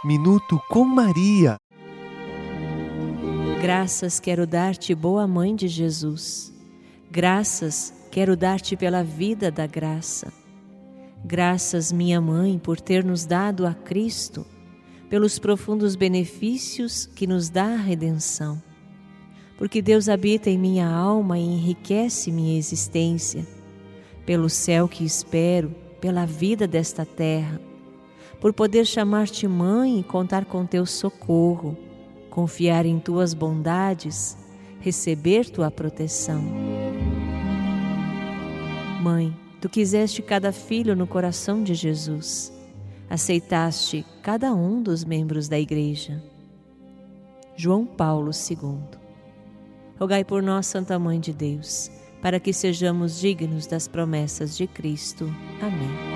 Minuto com Maria. Graças quero dar-te, boa Mãe de Jesus. Graças quero dar-te pela vida da graça. Graças, minha Mãe, por ter nos dado a Cristo, pelos profundos benefícios que nos dá a redenção. Porque Deus habita em minha alma e enriquece minha existência. Pelo céu que espero, pela vida desta terra, por poder chamar-te Mãe e contar com teu socorro, confiar em tuas bondades, receber tua proteção. Mãe, tu quiseste cada filho no coração de Jesus, aceitaste cada um dos membros da Igreja. João Paulo II. Rogai por nós, Santa Mãe de Deus, para que sejamos dignos das promessas de Cristo. Amém.